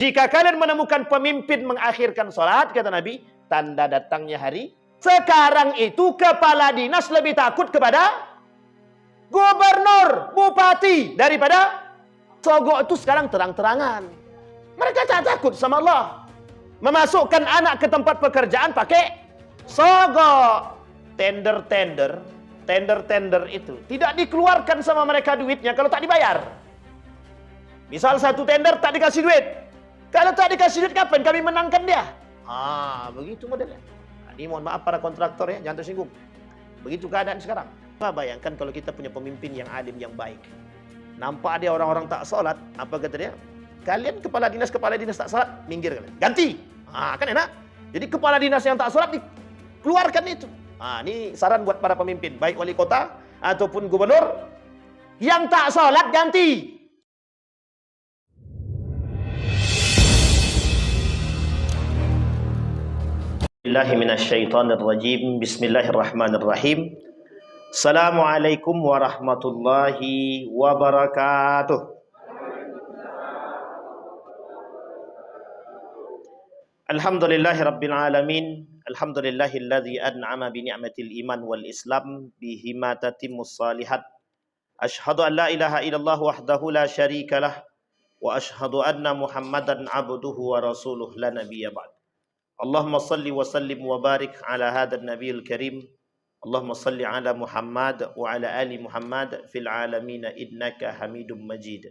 Jika kalian menemukan pemimpin mengakhirkan sholat, kata Nabi, tanda datangnya hari. Sekarang itu kepala dinas lebih takut kepada gubernur, bupati daripada sogok itu sekarang terang-terangan. Mereka tak takut sama Allah. Memasukkan anak ke tempat pekerjaan pakai sogok. Tender itu tidak dikeluarkan sama mereka duitnya kalau tak dibayar. Misal satu tender tak dikasih duit. Kalau tak dikasih duit, kapan kami menangkan dia? Begitu modelnya. Ini mohon maaf para kontraktor ya, jangan tersinggung. Begitu keadaan sekarang. Bayangkan kalau kita punya pemimpin yang alim, yang baik. Nampak dia orang-orang tak salat, apa kata dia? Kalian kepala dinas tak salat, minggir kalian. Ganti. Kan enak. Jadi kepala dinas yang tak salat dikeluarkan itu. Ini saran buat para pemimpin, baik wali kota ataupun gubernur. Yang tak salat ganti. Bismillahirrahmanirrahim. Assalamualaikum warahmatullahi wabarakatuh. Alhamdulillahirabbil alamin. Alhamdulillahilladzi an'ama bi ni'matil iman wal islam bihima tatimmus salihat. Asyhadu an la ilaha illallah wahdahu la syarikalah wa asyhadu anna Muhammadan abduhu wa rasuluh la nabiyya ba'd. Allahumma salli wa sallim wa barik ala hadzal nabiyil karim. Allahumma salli ala Muhammad wa ala ali Muhammad fil alamin innaka Hamidum Majid.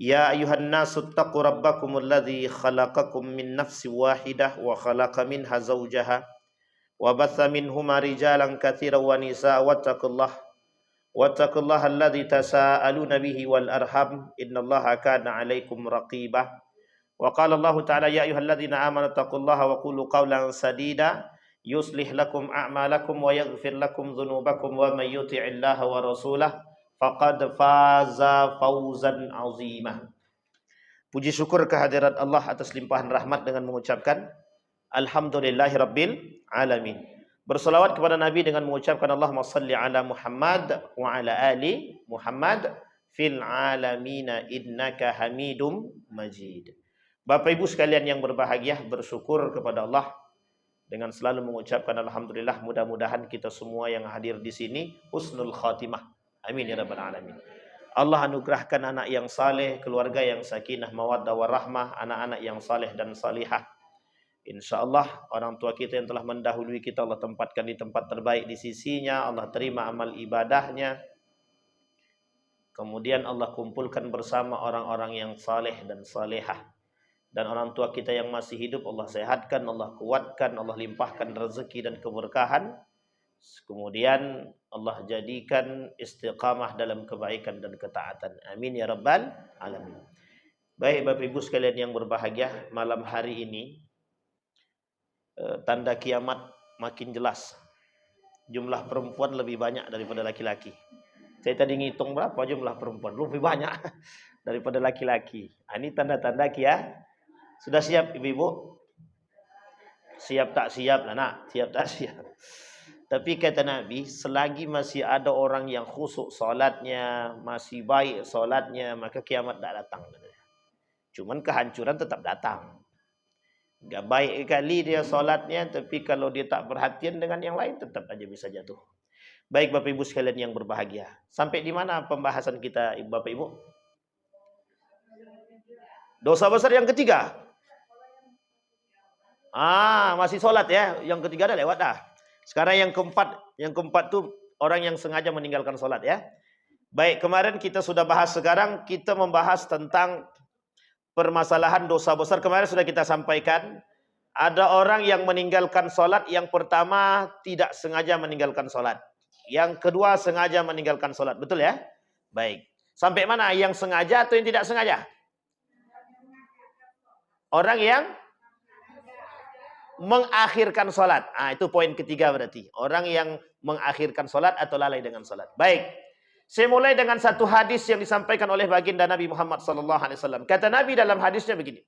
Ya ayuhan nasu taqu rabbakum alladhi khalaqakum min nafsi wahidah wa khalaqa minha zawjaha wa batha minhuma rijalan katsiran wa nisaa wattaqullaha alladhi tasaaluna bihi wal arham innallaha kana 'alaikum raqibah. Wa qala Allah ta'ala ya ayyuhalladzina amanu taqullaha wa qulu qawlan sadida yuslih lakum a'malakum wa yaghfir lakum dhunubakum wa may yuti'illaha wa rasulahu faqad faza fawzan 'azimah. Puji syukur kehadirat Allah atas limpahan rahmat dengan mengucapkan alhamdulillahirabbil alamin. Berselawat kepada Nabi dengan mengucapkan Allahumma salli ala Muhammad wa ala ali Muhammad fil alamin innaka Hamidum Majid. Bapak Ibu sekalian yang berbahagia, bersyukur kepada Allah dengan selalu mengucapkan alhamdulillah. Mudah-mudahan kita semua yang hadir di sini husnul khatimah. Amin ya rabbal alamin. Allah anugerahkan anak yang saleh, keluarga yang sakinah, mawaddah warahmah, anak-anak yang saleh dan salihah. Insyaallah orang tua kita yang telah mendahului kita Allah tempatkan di tempat terbaik di sisinya. Allah terima amal ibadahnya. Kemudian Allah kumpulkan bersama orang-orang yang saleh dan salehah. Dan orang tua kita yang masih hidup Allah sehatkan, Allah kuatkan, Allah limpahkan rezeki dan keberkahan. Kemudian Allah jadikan istiqamah dalam kebaikan dan ketaatan. Amin ya rabbal alamin. Baik Bapak Ibu sekalian yang berbahagia, malam hari ini tanda kiamat makin jelas. Jumlah perempuan lebih banyak daripada laki-laki. Saya tadi ngitung berapa jumlah perempuan, lebih banyak daripada laki-laki. Ini tanda-tanda kiamat. Sudah siap ibu-ibu? Siap tak siap lah nak? Siap tak siap. Tapi kata Nabi, selagi masih ada orang yang khusyuk solatnya, masih baik solatnya, maka kiamat tak datang. Cuman kehancuran tetap datang. Gak baik kali dia solatnya, tapi kalau dia tak perhatian dengan yang lain, tetap aja bisa jatuh. Baik Bapak Ibu sekalian yang berbahagia. Sampai di mana pembahasan kita Bapak Ibu? Dosa besar yang ketiga. Masih solat ya. Yang ketiga dah lewat dah. Sekarang yang keempat tuh orang yang sengaja meninggalkan solat ya. Baik, kemarin kita sudah bahas, sekarang kita membahas tentang permasalahan dosa besar. Kemarin sudah kita sampaikan, ada orang yang meninggalkan solat. Yang pertama tidak sengaja meninggalkan solat. Yang kedua sengaja meninggalkan solat. Betul ya? Baik. Sampai mana? Yang sengaja atau yang tidak sengaja? Orang yang mengakhirkan solat. Itu poin ketiga berarti. Orang yang mengakhirkan solat atau lalai dengan solat. Baik. Saya mulai dengan satu hadis yang disampaikan oleh baginda Nabi Muhammad SAW. Kata Nabi dalam hadisnya begini.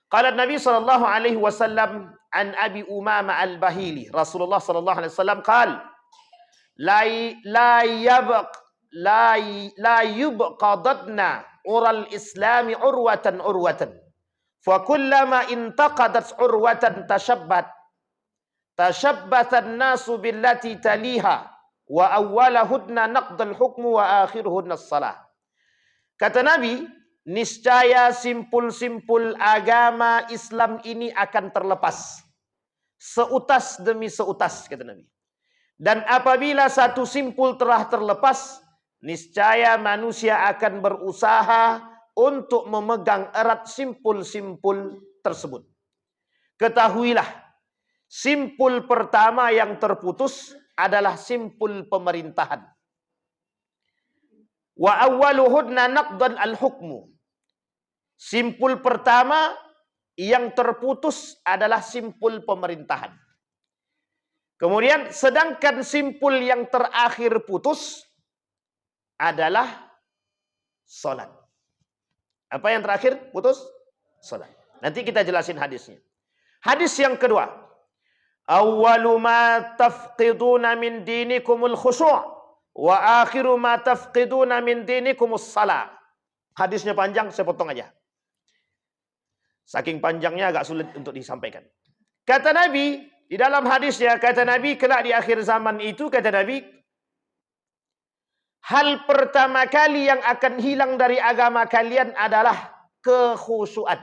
Qala Nabi SAW an Abi Umama al-Bahili. Rasulullah SAW qala la yubqadatna ural islami urwatan urwatan. Fa kullama intaqadat urwatan tashabbatan nasu billati taliha wa awwalahudna naqdal hukmu wa akhiruhunna as-salah. Kata Nabi, niscaya simpul-simpul agama Islam ini akan terlepas. Seutas demi seutas, kata Nabi. Dan apabila satu simpul telah terlepas, niscaya manusia akan berusaha untuk memegang erat simpul-simpul tersebut. Ketahuilah, simpul pertama yang terputus adalah simpul pemerintahan. Wa awwaluhudna naqdan al-hukmu. Simpul pertama yang terputus adalah simpul pemerintahan. Kemudian sedangkan simpul yang terakhir putus adalah salat. Apa yang terakhir putus? Salat. Nanti kita jelasin hadisnya. Hadis yang kedua. Awwalu ma tafqiduna min dinikumul khushu' wa akhiru ma tafqiduna min dinikumus salah. Hadisnya panjang, saya potong aja. Saking panjangnya agak sulit untuk disampaikan. Kata Nabi, di dalam hadisnya, kata Nabi, kelak di akhir zaman itu, kata Nabi, hal pertama kali yang akan hilang dari agama kalian adalah kekhusyuan.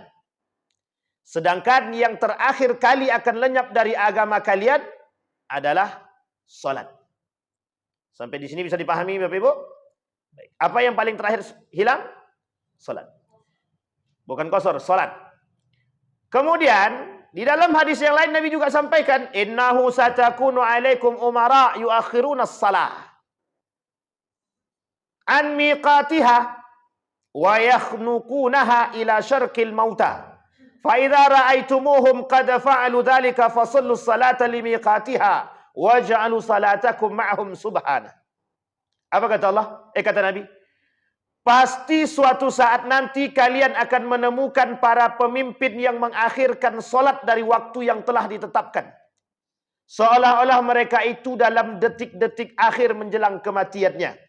Sedangkan yang terakhir kali akan lenyap dari agama kalian adalah salat. Sampai di sini bisa dipahami Bapak Ibu? Baik. Apa yang paling terakhir hilang? Salat. Bukan qasar, salat. Kemudian di dalam hadis yang lain Nabi juga sampaikan, innahu satakunu alaikum umara yuakhiruna as-salah an miqatiha wa yakhnuqunaha ila syarqil mauta fa idza ra'aitumuhum qad fa'alu dhalika fasallu as-salata li miqatiha waj'alu salatakum ma'hum subhana. Apa kata Allah? Kata Nabi, pasti suatu saat nanti kalian akan menemukan para pemimpin yang mengakhirkan salat dari waktu yang telah ditetapkan, seolah-olah mereka itu dalam detik-detik akhir menjelang kematiannya.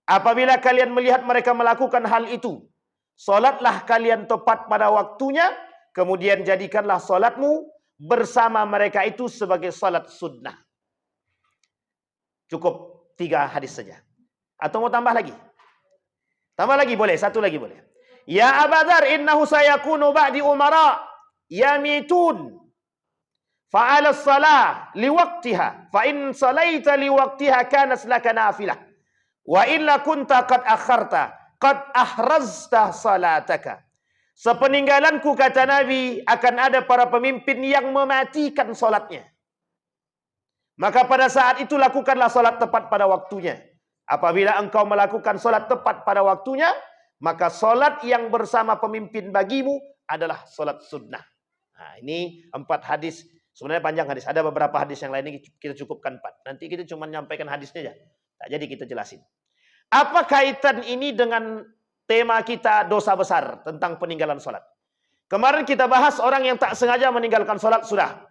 Apabila kalian melihat mereka melakukan hal itu, solatlah kalian tepat pada waktunya, kemudian jadikanlah solatmu bersama mereka itu sebagai solat sunnah. Cukup 3 hadis saja. Atau mau tambah lagi? Tambah lagi boleh, satu lagi boleh. Ya Abadar, innahu sayakunu ba'di umara yamitun fa'ala salah liwaqtiha fa in salaita liwaqtiha kanas laka nafilah. Wa illa kunta qad akharta qad ahrazta salataka. Sepeninggalanku, kata Nabi, akan ada para pemimpin yang mematikan salatnya. Maka pada saat itu lakukanlah salat tepat pada waktunya. Apabila engkau melakukan salat tepat pada waktunya, maka salat yang bersama pemimpin bagimu adalah salat sunnah. Nah, ini 4 hadis. Sebenarnya panjang hadis. Ada beberapa hadis yang lain ini kita cukupkan 4. Nanti kita cuma nyampaikan hadisnya aja. Tak jadi kita jelasin. Apa kaitan ini dengan tema kita dosa besar tentang peninggalan sholat? Kemarin kita bahas orang yang tak sengaja meninggalkan sholat, sudah.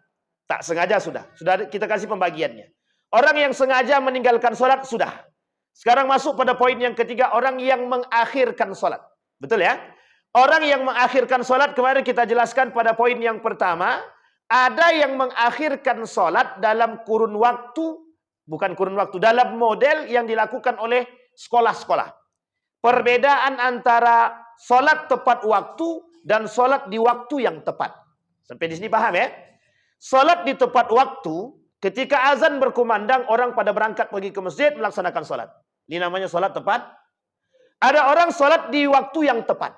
Tak sengaja sudah kita kasih pembagiannya. Orang yang sengaja meninggalkan sholat, sudah. Sekarang masuk pada poin yang ketiga, orang yang mengakhirkan sholat. Betul ya? Orang yang mengakhirkan sholat, kemarin kita jelaskan pada poin yang pertama, ada yang mengakhirkan sholat dalam kurun waktu, bukan kurun waktu, dalam model yang dilakukan oleh sekolah-sekolah. Perbedaan antara sholat tepat waktu dan sholat di waktu yang tepat. Sampai di sini paham ya? Sholat di tepat waktu, ketika azan berkumandang, orang pada berangkat pergi ke masjid melaksanakan sholat. Ini namanya sholat tepat. Ada orang sholat di waktu yang tepat.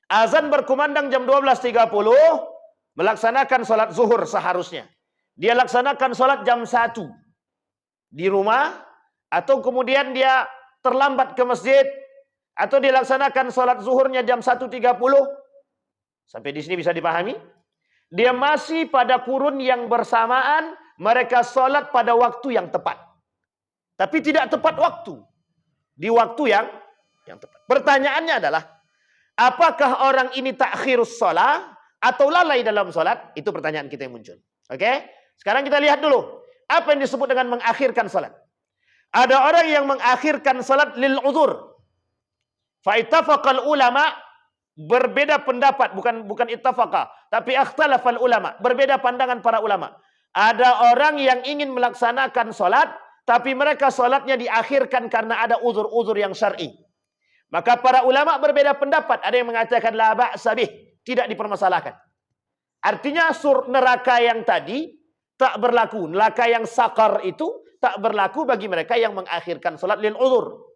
Azan berkumandang jam 12.30, melaksanakan sholat zuhur seharusnya. Dia laksanakan sholat jam 1 di rumah, atau kemudian dia terlambat ke masjid, atau dilaksanakan sholat zuhurnya jam 1.30. Sampai di sini bisa dipahami? Dia masih pada kurun yang bersamaan, mereka sholat pada waktu yang tepat. Tapi tidak tepat waktu. Di waktu yang tepat. Pertanyaannya adalah, apakah orang ini takhirus sholat atau lalai dalam sholat? Itu pertanyaan kita yang muncul. Oke? Sekarang kita lihat dulu. Apa yang disebut dengan mengakhirkan sholat? Ada orang yang mengakhirkan salat lil uzur. Fa'ittafaqal ulama, berbeda pendapat, bukan ittafaqa, tapi ikhtalafal ulama, berbeda pandangan para ulama. Ada orang yang ingin melaksanakan solat, tapi mereka solatnya diakhirkan karena ada uzur-uzur yang syar'i. Maka para ulama berbeda pendapat. Ada yang mengatakan la ba'sa bih, tidak dipermasalahkan. Artinya neraka yang tadi tak berlaku. Neraka yang sakar itu tak berlaku bagi mereka yang mengakhirkan solat lil uzur.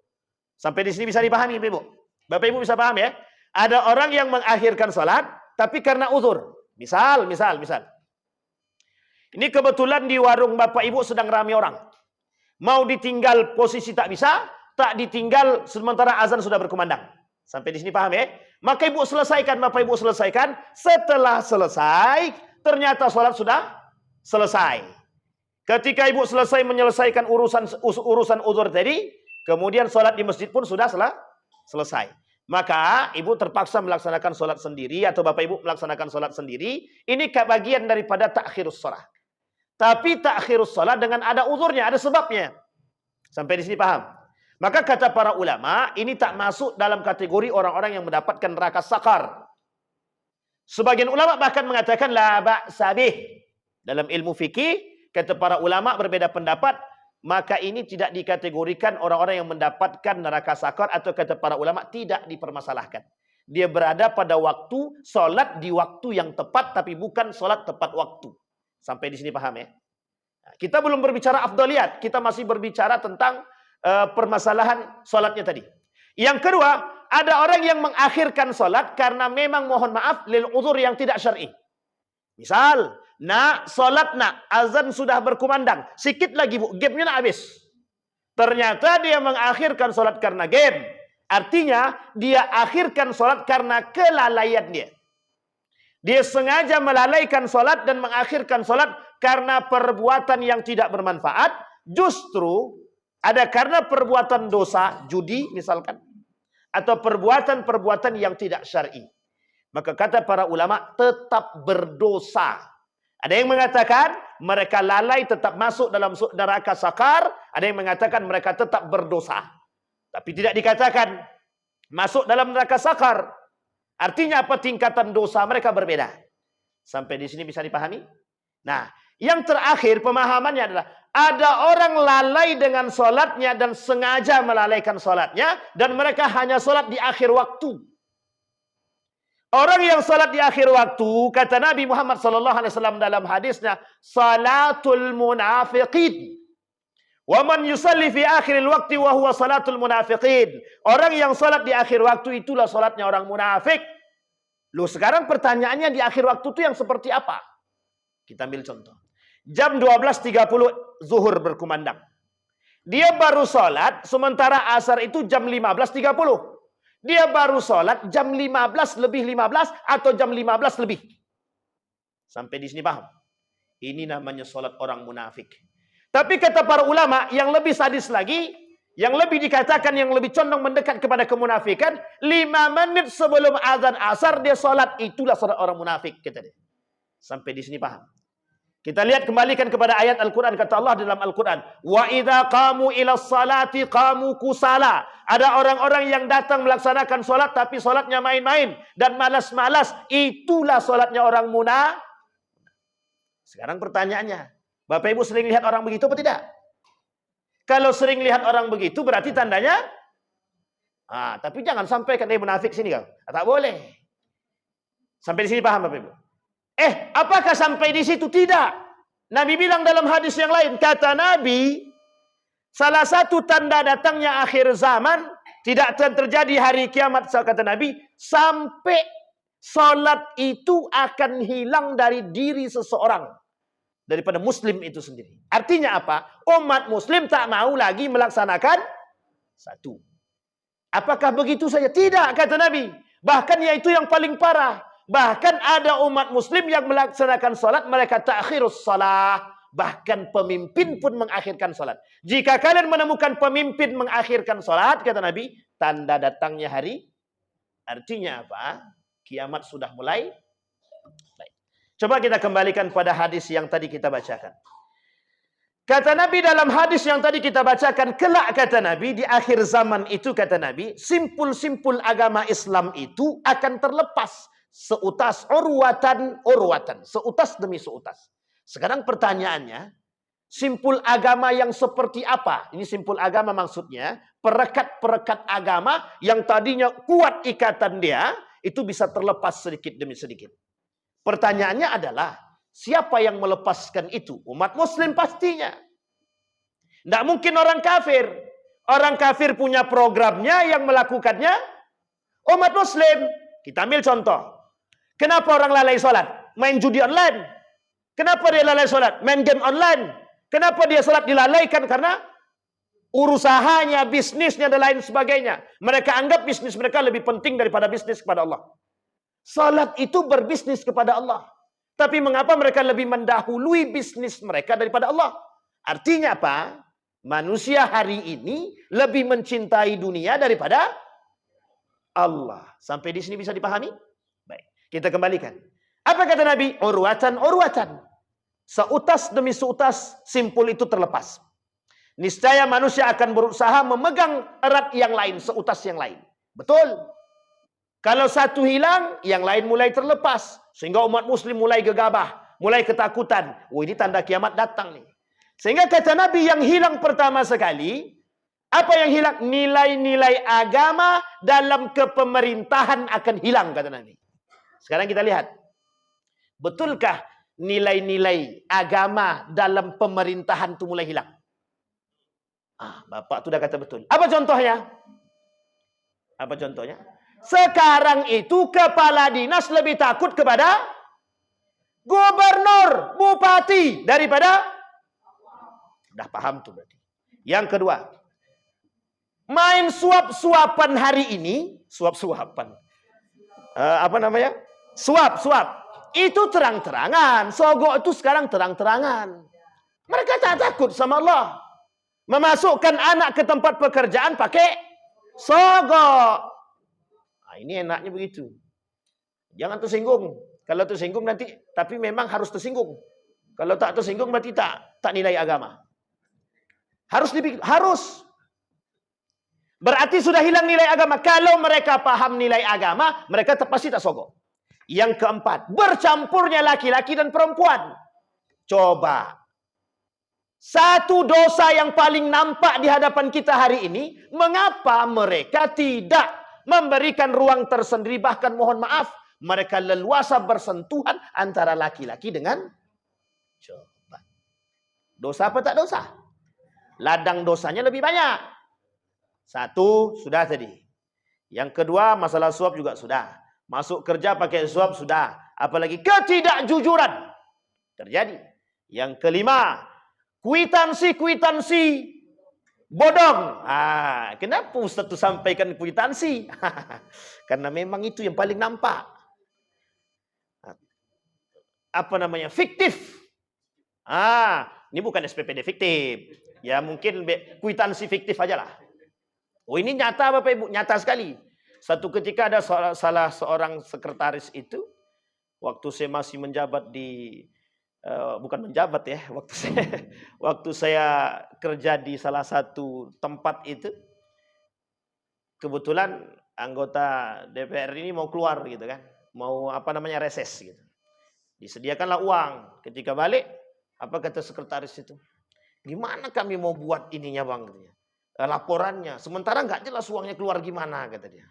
Sampai di sini bisa dipahami, Ibu. Bapak Ibu bisa paham ya? Ada orang yang mengakhirkan solat tapi karena uzur. Misal. Ini kebetulan di warung Bapak Ibu sedang ramai orang. Mau ditinggal posisi tak bisa, tak ditinggal sementara azan sudah berkumandang. Sampai di sini paham ya? Maka Ibu selesaikan, Bapak Ibu selesaikan. Setelah selesai, ternyata sholat sudah selesai. Ketika Ibu selesai menyelesaikan urusan uzur tadi, kemudian sholat di masjid pun sudah selesai. Maka Ibu terpaksa melaksanakan sholat sendiri, atau Bapak Ibu melaksanakan sholat sendiri. Ini bagian daripada takhirus sholat. Tapi takhirus sholat dengan ada uzurnya, ada sebabnya. Sampai di sini paham? Maka kata para ulama, ini tak masuk dalam kategori orang-orang yang mendapatkan neraka sakar. Sebagian ulama bahkan mengatakan la ba'sa bih. Dalam ilmu fikih, kata para ulama berbeda pendapat, maka ini tidak dikategorikan orang-orang yang mendapatkan neraka sakar, atau kata para ulama tidak dipermasalahkan. Dia berada pada waktu, solat di waktu yang tepat, tapi bukan solat tepat waktu. Sampai di sini paham ya? Nah, kita belum berbicara afdaliyat, kita masih berbicara tentang permasalahan solatnya tadi. Yang kedua, ada orang yang mengakhirkan solat karena memang mohon maaf lil uzur yang tidak syar'i. Misal, solat azan sudah berkumandang, sikit lagi Bu, game-nya habis. Ternyata dia mengakhirkan solat karena game. Artinya dia akhirkan solat karena kelalaian dia. Dia sengaja melalaikan solat dan mengakhirkan solat karena perbuatan yang tidak bermanfaat. Justru ada karena perbuatan dosa, judi misalkan, atau perbuatan-perbuatan yang tidak syar'i. Maka kata para ulama tetap berdosa. Ada yang mengatakan mereka lalai tetap masuk dalam neraka sakar, ada yang mengatakan mereka tetap berdosa. Tapi tidak dikatakan masuk dalam neraka sakar. Artinya apa? Tingkatan dosa mereka berbeda. Sampai di sini bisa dipahami? Nah, yang terakhir pemahamannya adalah ada orang lalai dengan solatnya dan sengaja melalaikan solatnya, dan mereka hanya solat di akhir waktu. Orang yang solat di akhir waktu, kata Nabi Muhammad SAW dalam hadisnya, salatul munafiqin. Wa man yusalli fi akhiril waqti wa huwa salatul munafiqin. Orang yang solat di akhir waktu itulah solatnya orang munafik. Loh, sekarang pertanyaannya di akhir waktu itu yang seperti apa? Kita ambil contoh. Jam 12.30 zuhur berkumandang. Dia baru sholat, sementara asar itu jam 15.30. Dia baru sholat jam 15 lebih 15 atau jam 15 lebih. Sampai di sini paham? Ini namanya sholat orang munafik. Tapi kata para ulama, yang lebih sadis lagi, yang lebih dikatakan, yang lebih condong mendekat kepada kemunafikan, 5 menit sebelum azan asar dia sholat, itulah sholat orang munafik. Kata dia. Sampai di sini paham? Kita lihat, kembalikan kepada ayat Al-Quran. Kata Allah dalam Al-Quran, wa idza qamu ila salati qamu kusala. Ada orang-orang yang datang melaksanakan solat, tapi solatnya main-main dan malas-malas. Itulah solatnya orang munafik. Sekarang pertanyaannya, Bapak Ibu sering lihat orang begitu atau tidak? Kalau sering lihat orang begitu, berarti tandanya, tapi jangan sampai kata munafik sini kau. Tak boleh. Sampai di sini paham Bapak Ibu? Apakah sampai di situ? Tidak. Nabi bilang dalam hadis yang lain, kata Nabi, salah satu tanda datangnya akhir zaman, tidak akan terjadi hari kiamat, kata Nabi, sampai solat itu akan hilang dari diri seseorang, daripada muslim itu sendiri. Artinya apa? Umat muslim tak mau lagi melaksanakan satu. Apakah begitu saja? Tidak, kata Nabi. Bahkan yaitu yang paling parah. Bahkan ada umat muslim yang melaksanakan salat, mereka ta'khirus salah. Bahkan pemimpin pun mengakhirkan salat. Jika kalian menemukan pemimpin mengakhirkan salat, kata Nabi, tanda datangnya hari. Artinya apa? Kiamat sudah mulai. Coba kita kembalikan pada hadis yang tadi kita bacakan. Kata Nabi dalam hadis yang tadi kita bacakan, kelak kata Nabi, di akhir zaman itu kata Nabi, simpul-simpul agama Islam itu akan terlepas. Seutas urwatan, seutas demi seutas. Sekarang pertanyaannya, simpul agama yang seperti apa? Ini simpul agama maksudnya, perekat-perekat agama yang tadinya kuat ikatan dia, itu bisa terlepas sedikit demi sedikit. Pertanyaannya adalah, siapa yang melepaskan itu? Umat muslim pastinya. Tidak mungkin orang kafir. Orang kafir punya programnya, yang melakukannya umat muslim. Kita ambil contoh. Kenapa orang lalai sholat? Main judi online. Kenapa dia lalai sholat? Main game online. Kenapa dia sholat dilalaikan? Karena urusahanya, bisnisnya, dan lain sebagainya. Mereka anggap bisnis mereka lebih penting daripada bisnis kepada Allah. Salat itu berbisnis kepada Allah. Tapi mengapa mereka lebih mendahului bisnis mereka daripada Allah? Artinya apa? Manusia hari ini lebih mencintai dunia daripada Allah. Sampai di sini bisa dipahami? Baik, kita kembalikan. Apa kata Nabi? Urwatan. Seutas demi seutas simpul itu terlepas. Niscaya manusia akan berusaha memegang erat yang lain, seutas yang lain. Betul. Kalau satu hilang, yang lain mulai terlepas. Sehingga umat muslim mulai gegabah, mulai ketakutan. Oh, ini tanda kiamat datang nih. Sehingga kata Nabi, yang hilang pertama sekali, apa yang hilang? Nilai-nilai agama dalam kepemerintahan akan hilang, kata Nabi. Sekarang kita lihat. Betulkah nilai-nilai agama dalam pemerintahan itu mulai hilang? Bapak itu udah kata betul. Apa contohnya? Apa contohnya? Sekarang itu kepala dinas lebih takut kepada gubernur, bupati daripada. Dah paham tuh berarti. Yang kedua, main suap-suapan hari ini, suap-suapan. Apa namanya? Suap. Itu terang-terangan. Sogok itu sekarang terang-terangan. Mereka tak takut sama Allah. Memasukkan anak ke tempat pekerjaan pakai sogok. Ini enaknya begitu. Jangan tersinggung. Kalau tersinggung nanti, tapi memang harus tersinggung. Kalau tak tersinggung berarti tak nilai agama. Harus. Berarti sudah hilang nilai agama. Kalau mereka paham nilai agama, mereka pasti tak sogok. Yang keempat, bercampurnya laki-laki dan perempuan. Coba. Satu dosa yang paling nampak di hadapan kita hari ini, mengapa mereka tidak memberikan ruang tersendiri, bahkan mohon maaf, mereka leluasa bersentuhan antara laki-laki dengan. Coba. Dosa apa tak dosa? Ladang dosanya lebih banyak. Satu, sudah tadi. Yang kedua, masalah suap juga sudah. Masuk kerja pakai suap sudah. Apalagi ketidakjujuran terjadi. Yang kelima, kuitansi bodong. Kenapa Ustaz itu sampaikan kuitansi? Karena memang itu yang paling nampak. Apa namanya? Fiktif. Ini bukan SPPD fiktif. Ya mungkin kuitansi fiktif aja lah. Oh, ini nyata Bapak Ibu, nyata sekali. Satu ketika ada salah seorang sekretaris itu, waktu saya masih menjabat di bukan menjabat ya, waktu saya kerja di salah satu tempat itu, kebetulan anggota DPR ini mau keluar gitu kan, mau reses gitu. Disediakanlah uang. Ketika balik, apa kata sekretaris itu? Gimana kami mau buat ininya bang? Katanya. Laporannya, sementara nggak jelas uangnya keluar gimana kata dia.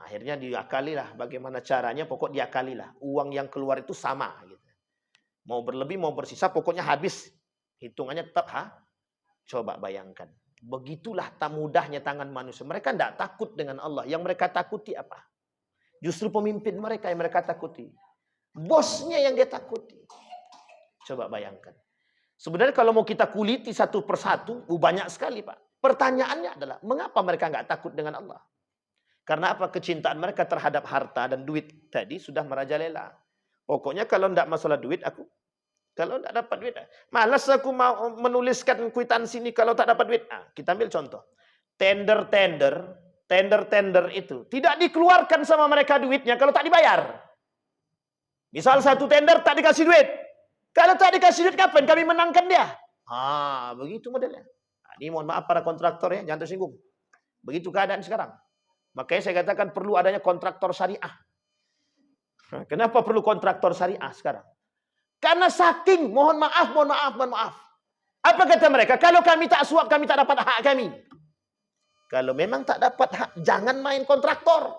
Akhirnya diakalilah bagaimana caranya, pokok diakalilah. Uang yang keluar itu sama gitu. Mau berlebih, mau bersisa, pokoknya habis. Hitungannya tetap Coba bayangkan. Begitulah tak mudahnya tangan manusia. Mereka tidak takut dengan Allah. Yang mereka takuti apa? Justru pemimpin mereka yang mereka takuti. Bosnya yang dia takuti. Coba bayangkan. Sebenarnya kalau mau kita kuliti satu persatu, banyak sekali Pak. Pertanyaannya adalah, mengapa mereka nggak takut dengan Allah? Karena apa? Kecintaan mereka terhadap harta dan duit tadi sudah merajalela. Pokoknya kalau tidak masalah duit aku, kalau tidak dapat duit, malas aku mau menuliskan kwitansi ini kalau tak dapat duit. Kita ambil contoh. Tender itu tidak dikeluarkan sama mereka duitnya kalau tak dibayar. Misal satu tender tak dikasih duit. Kalau tak dikasih duit kapan kami menangkan dia? Begitu modelnya. Ini mohon maaf para kontraktor ya, jangan tersinggung. Begitu keadaan sekarang. Makanya saya katakan perlu adanya kontraktor syariah. Kenapa perlu kontraktor syariah sekarang? Karena saking mohon maaf. Apa kata mereka? Kalau kami tak suap, kami tak dapat hak kami. Kalau memang tak dapat hak, jangan main kontraktor.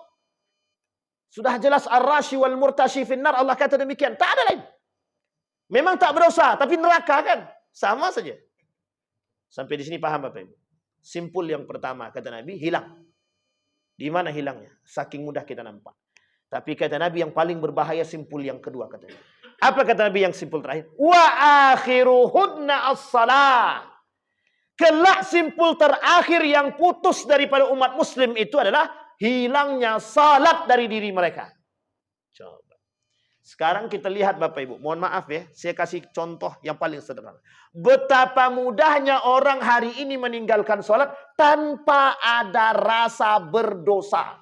Sudah jelas ar-rashi wal murtashi finnar, Allah kata demikian. Tak ada lain. Memang tak berdosa, tapi neraka kan? Sama saja. Sampai di sini paham Bapak Ibu? Simpul yang pertama, kata Nabi, hilang. Di mana hilangnya? Saking mudah kita nampak. Tapi kata Nabi yang paling berbahaya simpul yang kedua, kata Nabi. Apa kata Nabi yang simpul terakhir? Wa akhiruhunna as-salah. Kelak simpul terakhir yang putus daripada umat muslim itu adalah hilangnya salat dari diri mereka. Coba. Sekarang kita lihat Bapak Ibu. Mohon maaf ya, saya kasih contoh yang paling sederhana. Betapa mudahnya orang hari ini meninggalkan salat tanpa ada rasa berdosa.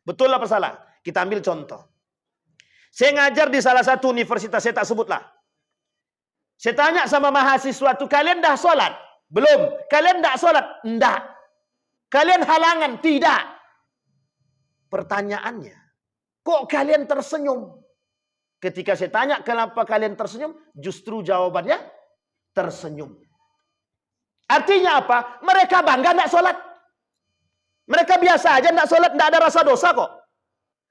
Betul apa salah? Kita ambil contoh. Saya ngajar di salah satu universitas, saya tak sebutlah. Saya tanya sama mahasiswa itu, kalian dah sholat? Belum. Kalian tak sholat? Enggak. Kalian halangan? Tidak. Pertanyaannya, kok kalian tersenyum? Ketika saya tanya kenapa kalian tersenyum, justru jawabannya tersenyum. Artinya apa? Mereka bangga tidak sholat. Mereka biasa aja tidak sholat, tidak ada rasa dosa kok.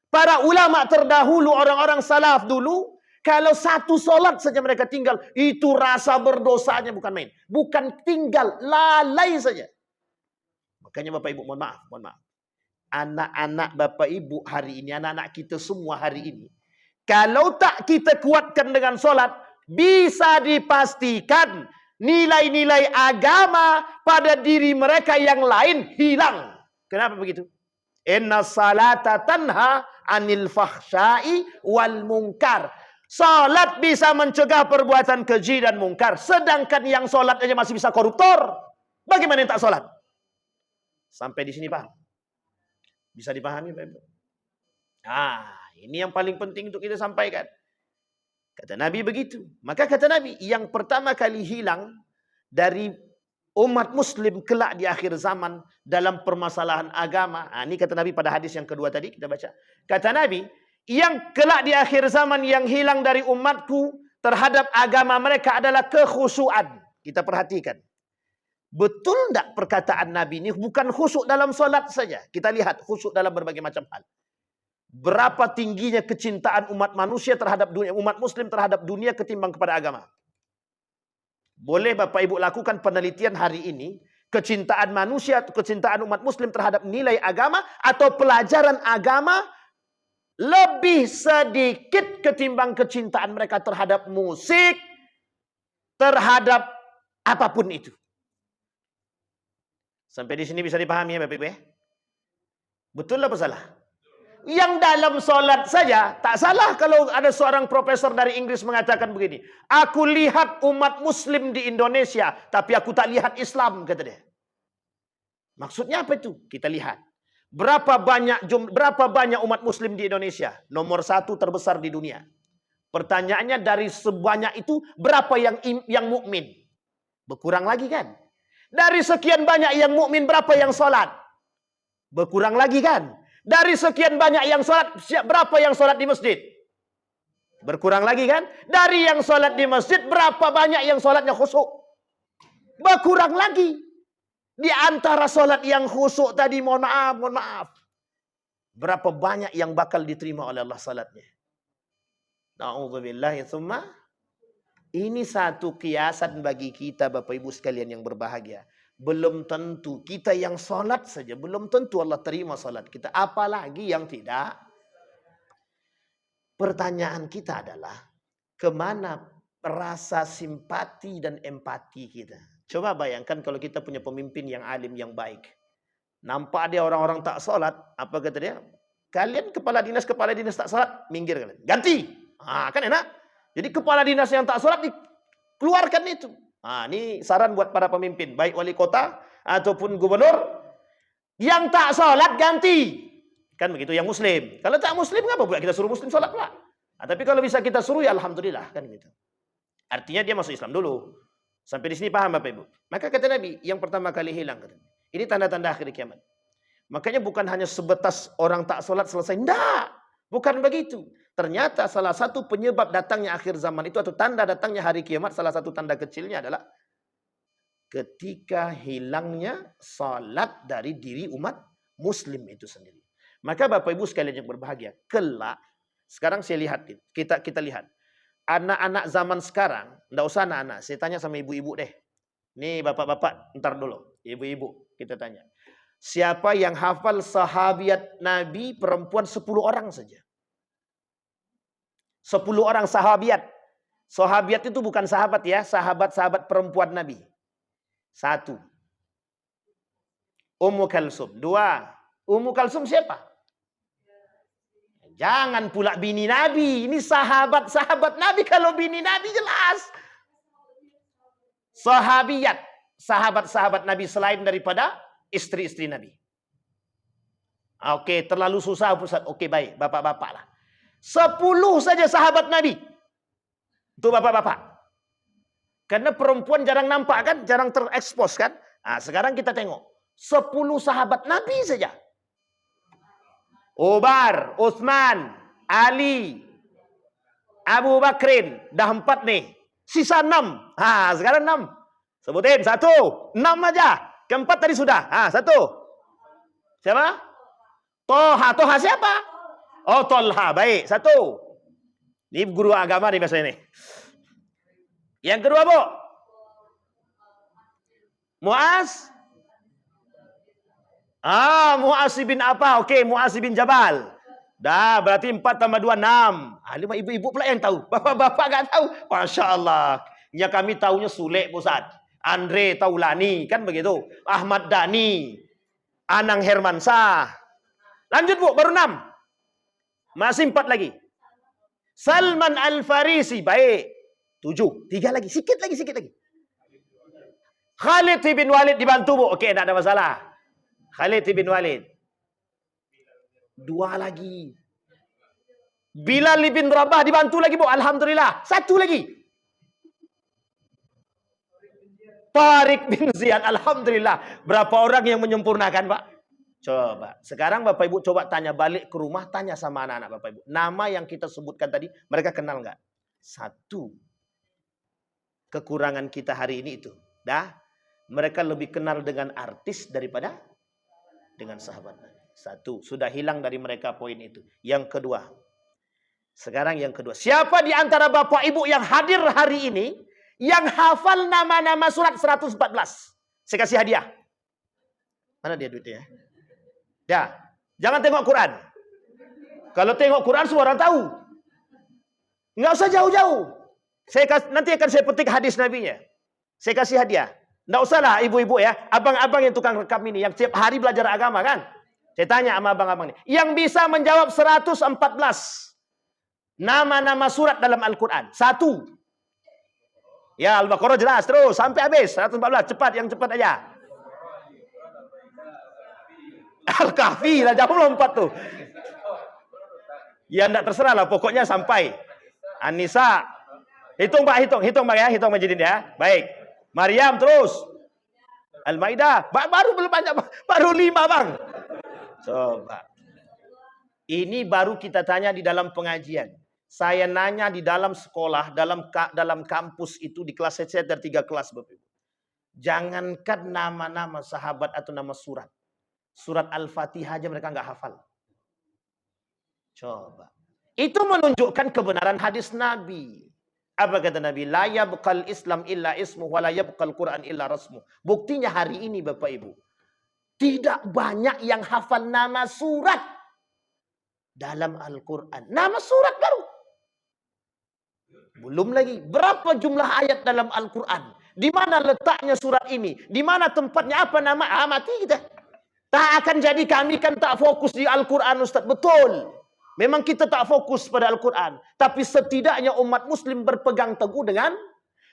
Para ulama terdahulu, orang-orang salaf dulu, kalau satu sholat saja mereka tinggal, itu rasa berdosanya bukan main. Bukan tinggal, lalai saja. Makanya Bapak Ibu, mohon maaf. Anak-anak Bapak Ibu hari ini, anak-anak kita semua hari ini, kalau tak kita kuatkan dengan sholat, bisa dipastikan nilai-nilai agama pada diri mereka yang lain hilang. Kenapa begitu? Inna salata tanha anil fahsyai wal munkar. Salat bisa mencegah perbuatan keji dan mungkar. Sedangkan yang salat aja masih bisa koruptor. Bagaimana yang tak salat? Sampai di sini paham? Bisa dipahami Pak Ibu? Ini yang paling penting untuk kita sampaikan. Kata Nabi begitu. Maka kata Nabi, yang pertama kali hilang dari umat muslim kelak di akhir zaman dalam permasalahan agama. Ini kata Nabi pada hadis yang kedua tadi kita baca. Kata Nabi, yang kelak di akhir zaman yang hilang dari umatku terhadap agama mereka adalah kekhusyuan. Kita perhatikan. Betul tidak perkataan Nabi ini bukan khusyuk dalam solat saja. Kita lihat khusyuk dalam berbagai macam hal. Berapa tingginya kecintaan umat manusia terhadap dunia, umat muslim terhadap dunia ketimbang kepada agama. Boleh Bapak Ibu lakukan penelitian hari ini, kecintaan manusia, kecintaan umat muslim terhadap nilai agama atau pelajaran agama lebih sedikit ketimbang kecintaan mereka terhadap musik, terhadap apapun itu. Sampai di sini bisa dipahami ya Bapak Ibu ya? Betul apa salah? Yang dalam solat saja, tak salah kalau ada seorang profesor dari Inggris mengatakan begini. Aku lihat umat muslim di Indonesia, tapi aku tak lihat Islam, kata dia. Maksudnya apa itu? Kita lihat. Berapa banyak umat muslim di Indonesia? Nomor 1 terbesar di dunia. Pertanyaannya dari sebanyak itu, berapa yang mukmin? Berkurang lagi kan? Dari sekian banyak yang mukmin, berapa yang solat? Berkurang lagi kan? Dari sekian banyak yang sholat, berapa yang sholat di masjid? Berkurang lagi kan? Dari yang sholat di masjid, berapa banyak yang sholatnya khusyuk? Berkurang lagi. Di antara sholat yang khusyuk tadi, mohon maaf. Berapa banyak yang bakal diterima oleh Allah sholatnya? Na'udzubillahi tsumma. Ini satu kiasan bagi kita Bapak Ibu sekalian yang berbahagia. Belum tentu kita yang sholat saja, belum tentu Allah terima sholat kita. Apalagi yang tidak. Pertanyaan kita adalah, kemana rasa simpati dan empati kita? Coba bayangkan kalau kita punya pemimpin yang alim, yang baik. Nampak dia orang-orang tak sholat, apa kata dia? Kalian kepala dinas tak sholat, minggir kalian. Ganti. Kan enak. Jadi kepala dinas yang tak sholat, dikeluarkan itu. Ini saran buat para pemimpin, baik wali kota ataupun gubernur, yang tak sholat ganti. Kan begitu, yang muslim. Kalau tak muslim, ngapa pula kita suruh muslim sholat pula? Tapi kalau bisa kita suruh, ya alhamdulillah. Kan gitu. Artinya dia masuk Islam dulu. Sampai di sini paham Bapak Ibu? Maka kata Nabi, yang pertama kali hilang. Ini tanda-tanda akhir kiamat. Makanya bukan hanya sebatas orang tak sholat selesai. Tidak. Bukan begitu. Ternyata salah satu penyebab datangnya akhir zaman itu atau tanda datangnya hari kiamat, salah satu tanda kecilnya adalah ketika hilangnya salat dari diri umat muslim itu sendiri. Maka Bapak Ibu sekalian yang berbahagia, kelak sekarang saya lihat, kita lihat anak-anak zaman sekarang, enggak usah anak-anak, saya tanya sama ibu-ibu deh. Nih bapak-bapak, ntar dulu, ibu-ibu kita tanya. Siapa yang hafal sahabiat Nabi perempuan 10 orang saja? 10 orang sahabiat. Sahabiat itu bukan sahabat ya, sahabat-sahabat perempuan Nabi. 1. Ummu Kalsum. 2. Ummu Kalsum siapa? Jangan pula bini Nabi. Ini sahabat-sahabat Nabi. Kalau bini Nabi jelas. Sahabiyat. Sahabat-sahabat Nabi selain daripada istri-istri Nabi. Oke, terlalu susah. Oke, baik. Bapak-bapak lah. 10 saja sahabat Nabi. Itu bapak-bapak. Karena perempuan jarang nampak kan. Jarang terekspos kan. Nah, sekarang kita tengok. 10 sahabat Nabi saja. Umar, Utsman, Ali, Abu Bakrin. Dah 4 nih. Sisa 6. Sekarang 6. Sebutin. 1. 6 aja. Keempat tadi sudah. 1. Siapa? Toha. Toha siapa? Oh, Tolha. Baik. 1. Ini guru agama nih biasanya nih. Yang kedua, Bu. Muaz. Muaz bin apa? Oke, Muaz bin Jabal. Dah, berarti 4 tambah 2, 6. 5 ibu-ibu pula yang tahu. Bapak-bapak enggak tahu. Masya Allah. Ya kami tahunya Sule, Ustaz. Andre Taulani, kan begitu. Ahmad Dhani. Anang Hermansyah. Lanjut, Bu, baru 6. Masih 4 lagi. Salman Al-Farisi, baik. 7. 3 lagi, sikit lagi. Khalid bin Walid dibantu, Bu. Oke, tidak ada masalah. Khalid bin Walid. 2 lagi. Bilal bin Rabah dibantu lagi, Bu. Alhamdulillah. 1 lagi. Tariq bin Ziyad. Alhamdulillah. Berapa orang yang menyempurnakan, Pak? Coba. Sekarang Bapak Ibu coba tanya balik ke rumah. Tanya sama anak-anak Bapak Ibu. Nama yang kita sebutkan tadi, mereka kenal nggak? 1. Kekurangan kita hari ini itu. Mereka lebih kenal dengan artis daripada dengan sahabat Nabi. 1. Sudah hilang dari mereka poin itu. Yang kedua. Sekarang yang kedua. Siapa di antara Bapak Ibu yang hadir hari ini yang hafal nama-nama surat 114? Saya kasih hadiah. Mana dia duitnya? Ya. Jangan tengok Quran. Kalau tengok Quran semua orang tahu. Nggak usah jauh-jauh. Nanti akan saya petik hadis Nabi-nya. Saya kasih hadiah. Nggak usahlah ibu-ibu ya. Abang-abang yang tukang rekam ini. Yang tiap hari belajar agama kan. Saya tanya sama abang-abang ini. Yang bisa menjawab 114. Nama-nama surat dalam Al-Quran. 1. Ya Al-Baqarah jelas. Terus sampai habis. 114. Cepat. Yang cepat aja. Al-Kahfi. Lah jauh lompat tuh. Ya enggak terserah lah. Pokoknya sampai. An-Nisa. Hitung Pak. Hitung Pak ya. Hitung Majidin ya. Baik. Maryam terus. Al-Maidah. Baru belum banyak. Baru 5 bang. Coba. Ini baru kita tanya di dalam pengajian. Saya nanya di dalam sekolah. Dalam kampus itu. Di kelas saya ada 3 kelas. Bapak. Jangankan nama-nama sahabat atau nama surat. Surat Al-Fatihah aja mereka nggak hafal. Coba. Itu menunjukkan kebenaran hadis Nabi. Apa kata Nabi? La yabqal Islam illa ismu wa la yabqal Quran illa rasmu. Buktinya hari ini Bapak Ibu. Tidak banyak yang hafal nama surat dalam Al-Quran. Nama surat baru. Belum lagi. Berapa jumlah ayat dalam Al-Quran? Di mana letaknya surat ini? Di mana tempatnya? Apa nama? Mati kita. Tak akan jadi kami kan tak fokus di Al-Quran Ustaz. Betul. Memang kita tak fokus pada Al-Quran. Tapi setidaknya umat muslim berpegang teguh dengan.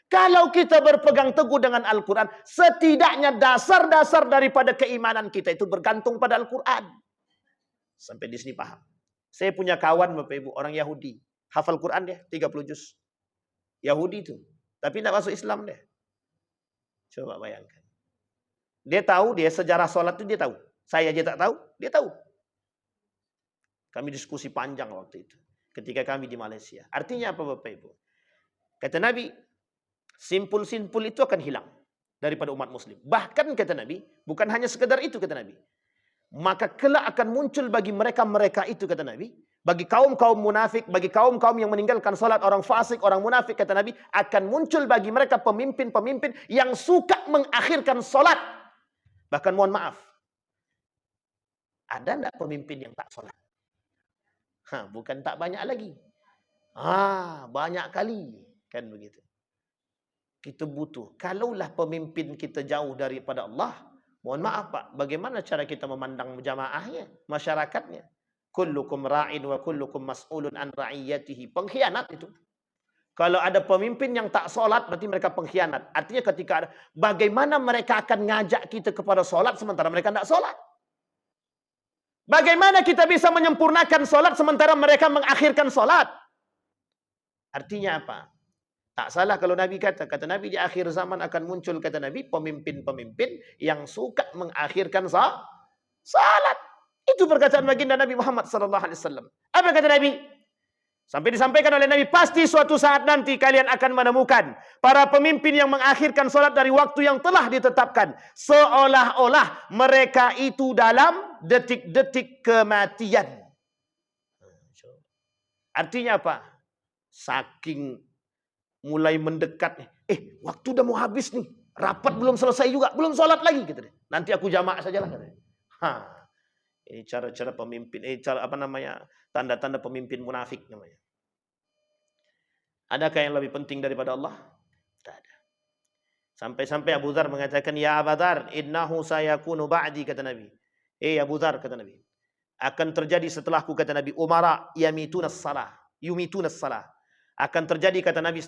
Kalau kita berpegang teguh dengan Al-Quran. Setidaknya dasar-dasar daripada keimanan kita itu bergantung pada Al-Quran. Sampai di sini paham. Saya punya kawan Bapak Ibu. Orang Yahudi. Hafal Quran dia. 30 juz. Yahudi itu. Tapi tidak masuk Islam dia. Coba bayangkan. Dia tahu, dia sejarah sholat itu dia tahu. Saya aja tak tahu, dia tahu. Kami diskusi panjang waktu itu. Ketika kami di Malaysia. Artinya apa Bapak Ibu? Kata Nabi, simpul-simpul itu akan hilang daripada umat muslim. Bahkan kata Nabi, bukan hanya sekedar itu kata Nabi. Maka kelak akan muncul bagi mereka-mereka itu kata Nabi. Bagi kaum-kaum munafik, bagi kaum-kaum yang meninggalkan salat, orang fasik, orang munafik kata Nabi, akan muncul bagi mereka pemimpin-pemimpin yang suka mengakhirkan salat. Bahkan mohon maaf, ada enggak pemimpin yang tak salat? Bukan tak banyak lagi. Banyak kali. Kan begitu. Kita butuh. Kalaulah pemimpin kita jauh daripada Allah, mohon maaf Pak, bagaimana cara kita memandang jamaahnya, masyarakatnya? Kullukum ra'in wa kullukum mas'ulun an ra'iyatihi. Pengkhianat itu. Kalau ada pemimpin yang tak solat, berarti mereka pengkhianat. Artinya ketika ada, bagaimana mereka akan ngajak kita kepada solat sementara mereka tak solat? Bagaimana kita bisa menyempurnakan solat sementara mereka mengakhirkan solat? Artinya apa? Tak salah kalau Nabi kata Nabi di akhir zaman akan muncul, kata Nabi, pemimpin-pemimpin yang suka mengakhirkan salat. Itu perkataan baginda Nabi Muhammad SAW. Apa kata Nabi? Sampai disampaikan oleh Nabi, pasti suatu saat nanti kalian akan menemukan para pemimpin yang mengakhirkan salat dari waktu yang telah ditetapkan. Seolah-olah mereka itu dalam detik-detik kematian. Artinya apa? Saking mulai mendekat, waktu udah mau habis nih, rapat belum selesai juga, belum sholat lagi, gitu deh. Nanti aku jamak sajalah, katanya. Ini cara-cara pemimpin, cara apa namanya, tanda-tanda pemimpin munafik namanya. Adakah yang lebih penting daripada Allah? Tak ada. Sampai-sampai Abu Dzar mengatakan, ya Abu Dzar, innahu sayakunu ba'di, kata Nabi. Abu Dzar, kata Nabi, akan terjadi setelahku, kata Nabi, umara yumitunas salah. Akan terjadi, kata Nabi,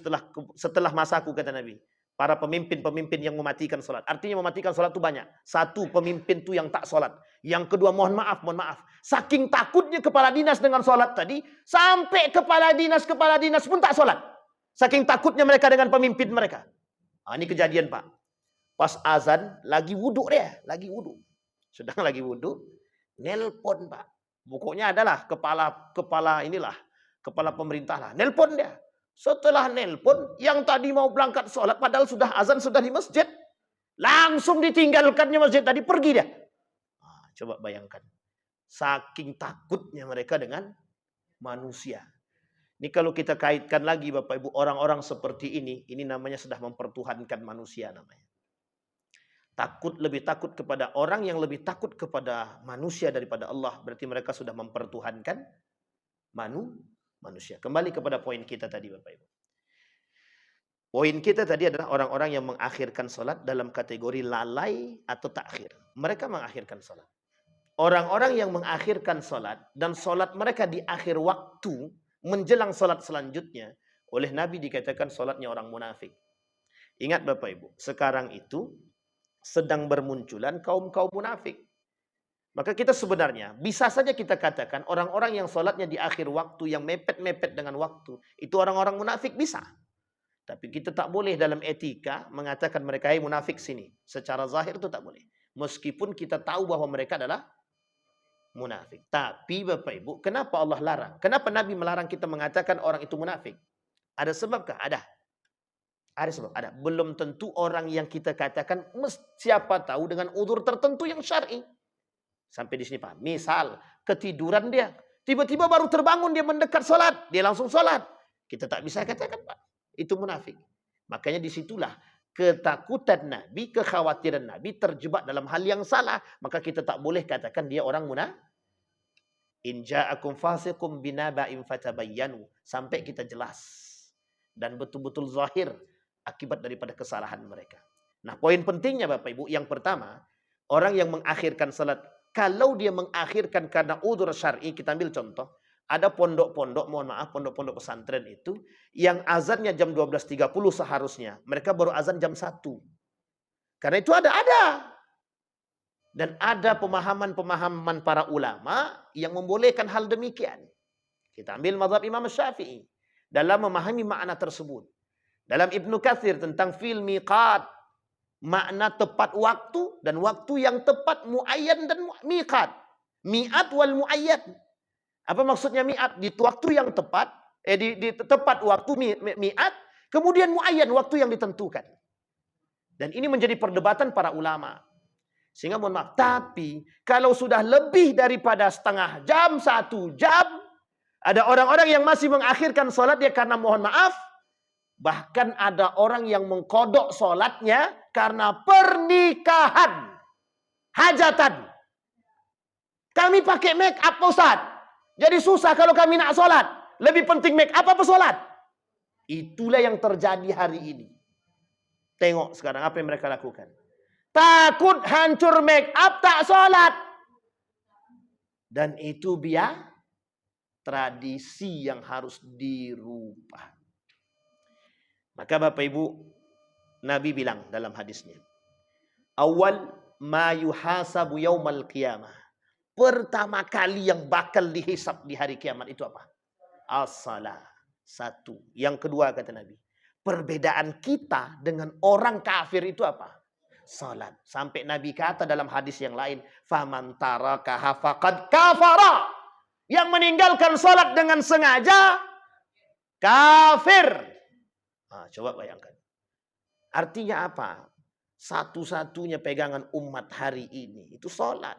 setelah masaku, kata Nabi, para pemimpin-pemimpin yang mematikan salat. Artinya mematikan salat itu banyak. Satu, pemimpin itu yang tak salat. Yang kedua, mohon maaf. Saking takutnya kepala dinas dengan salat tadi, sampai kepala dinas pun tak salat. Saking takutnya mereka dengan pemimpin mereka. Ini kejadian Pak. Pas azan, lagi wudhu dia. Sedang lagi wudhu, nelpon Pak. Pokoknya adalah kepala pemerintah lah. Nelpon dia. Setelah nelpon, yang tadi mau berangkat sholat, padahal sudah azan, sudah di masjid. Langsung ditinggalkannya masjid tadi, pergi dia. Coba bayangkan. Saking takutnya mereka dengan manusia. Ini kalau kita kaitkan lagi Bapak Ibu, orang-orang seperti ini namanya sudah mempertuhankan manusia namanya. Lebih takut kepada orang yang lebih takut kepada manusia daripada Allah. Berarti mereka sudah mempertuhankan manusia. Kembali kepada poin kita tadi Bapak Ibu. Poin kita tadi adalah orang-orang yang mengakhirkan salat dalam kategori lalai atau takhir. Mereka mengakhirkan salat. Orang-orang yang mengakhirkan salat dan salat mereka di akhir waktu menjelang salat selanjutnya, oleh Nabi dikatakan salatnya orang munafik. Ingat Bapak Ibu, sekarang itu sedang bermunculan kaum-kaum munafik. Maka kita sebenarnya bisa saja kita katakan orang-orang yang sholatnya di akhir waktu, yang mepet-mepet dengan waktu, itu orang-orang munafik, bisa. Tapi kita tak boleh dalam etika mengatakan mereka munafik sini. Secara zahir itu tak boleh. Meskipun kita tahu bahwa mereka adalah munafik. Tapi Bapak Ibu, kenapa Allah larang? Kenapa Nabi melarang kita mengatakan orang itu munafik? Ada sebabkah? Ada. Ada sebab. Ada. Belum tentu orang yang kita katakan, siapa tahu dengan udzur tertentu yang syar'i. Sampai di sini Pak. Misal ketiduran dia, tiba-tiba baru terbangun dia mendekat sholat, dia langsung sholat. Kita tak bisa katakan Pak, itu munafik. Makanya disitulah ketakutan Nabi, kekhawatiran Nabi terjebak dalam hal yang salah. Maka kita tak boleh katakan dia orang munafik. In ja'akum fasiqum binaba'in fatabayyanu. Sampai kita jelas dan betul-betul zahir akibat daripada kesalahan mereka. Nah, poin pentingnya Bapak Ibu, yang pertama, orang yang mengakhirkan salat, kalau dia mengakhirkan karena udzur syar'i, kita ambil contoh, ada pondok-pondok, pondok-pondok pesantren itu, yang azannya jam 12.30 seharusnya, mereka baru azan jam 1. Karena itu ada. Dan ada pemahaman-pemahaman para ulama yang membolehkan hal demikian. Kita ambil mazhab Imam Syafi'i dalam memahami makna tersebut. Dalam Ibnu Katsir tentang fil miqat, makna tepat waktu dan waktu yang tepat, muayyan dan miqat. Mi'at wal muayyan. Apa maksudnya mi'at? Di waktu yang tepat, di tepat waktu mi'at, kemudian muayyan, waktu yang ditentukan. Dan ini menjadi perdebatan para ulama. Sehingga mohon maaf, tapi kalau sudah lebih daripada setengah jam, 1 jam, ada orang-orang yang masih mengakhirkan sholat dia karena mohon maaf, bahkan ada orang yang mengkodok sholatnya karena pernikahan, hajatan. Kami pakai make up Ustaz, jadi susah kalau kami nak sholat. Lebih penting make up apa sholat? Itulah yang terjadi hari ini. Tengok sekarang apa yang mereka lakukan. Takut hancur make up tak sholat. Dan itu biar tradisi yang harus dirubah. Maka Bapak Ibu, Nabi bilang dalam hadisnya, awal ma yuhasabu yaumal qiyamah. Pertama kali yang bakal dihisab di hari kiamat itu apa? As-salah. 1. Yang kedua kata Nabi, perbedaan kita dengan orang kafir itu apa? Salat. Sampai Nabi kata dalam hadis yang lain, faman tarakaha faqad kafara. Yang meninggalkan salat dengan sengaja kafir. Nah, coba bayangkan. Artinya apa? Satu-satunya pegangan umat hari ini itu salat.